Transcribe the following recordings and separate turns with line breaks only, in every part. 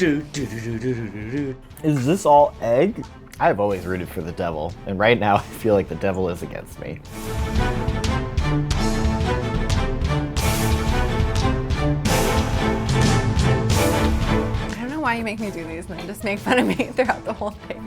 Is this all egg? I've always rooted for the devil, and right now I feel like the devil is against me.
I don't know why you make me do these and then just make fun of me throughout the whole thing.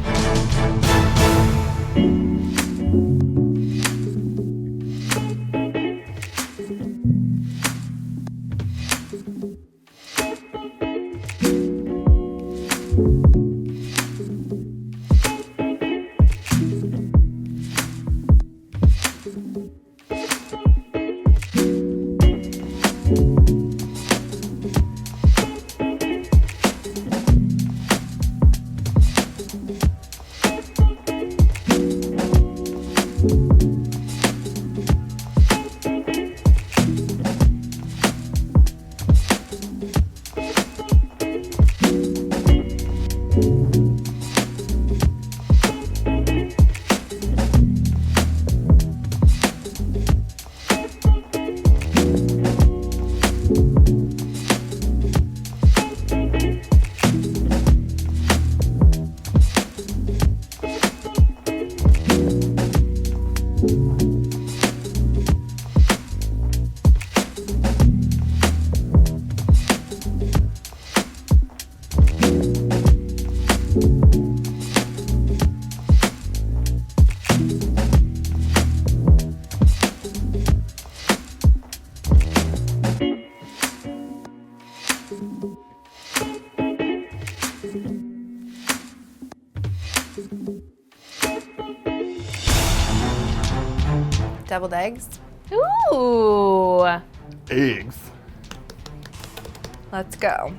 Deviled eggs.
Ooh.
Eggs.
Let's go.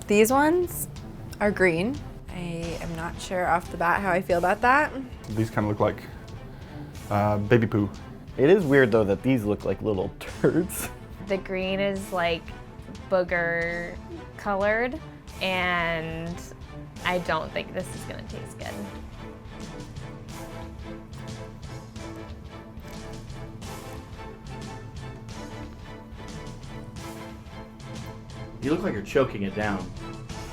These ones are green. I am not sure off the bat how I feel about that.
These kind of look like baby poo.
It is weird though that these look like little turds.
The green is like booger colored, and I don't think this is gonna taste good.
You look like you're choking it down.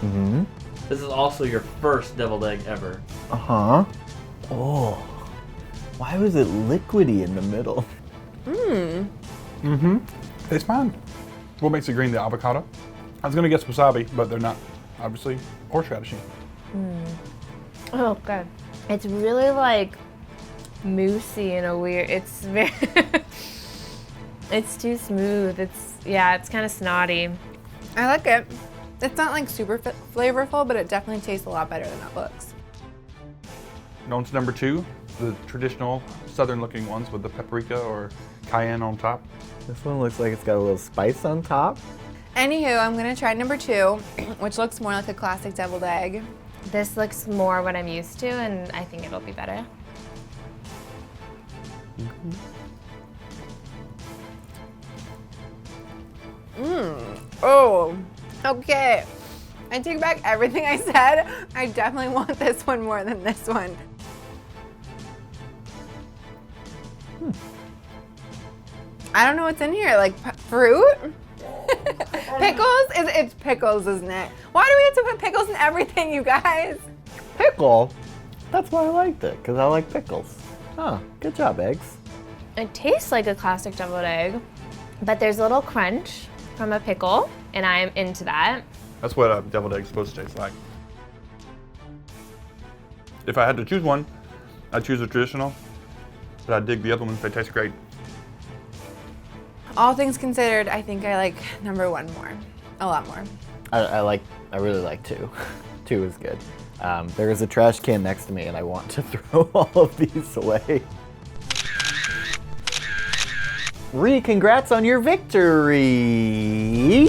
Mm-hmm.
This is also your first deviled egg ever.
Uh-huh. Oh. Why was it liquidy in the middle?
Mm-hmm. Tastes fine. What makes it green? The avocado? I was gonna guess wasabi, but they're not. Obviously, horseradish.
Oh, good. It's really like moussey in a weird, it's very, it's too smooth. It's kind of snotty.
I like it. It's not like super flavorful, but it definitely tastes a lot better than it looks.
Known to number 2, the traditional southern-looking ones with the paprika or cayenne on top.
This one looks like it's got a little spice on top.
Anywho, I'm gonna try number 2, which looks more like a classic deviled egg.
This looks more what I'm used to, and I think it'll be better.
Oh, okay. I take back everything I said. I definitely want this one more than this one. I don't know what's in here, like fruit? Pickles? It's pickles, isn't it? Why do we have to put pickles in everything, you guys?
Pickle? That's why I liked it, because I like pickles. Huh, good job, eggs.
It tastes like a classic deviled egg, but there's a little crunch from a pickle, and I'm into that.
That's what a deviled egg's supposed to taste like. If I had to choose one, I'd choose a traditional, but I dig the other ones. They taste great.
All things considered, I think I like number 1 more. A lot more.
I really like 2. 2 is good. There is a trash can next to me and I want to throw all of these away. Ree, congrats on your victory!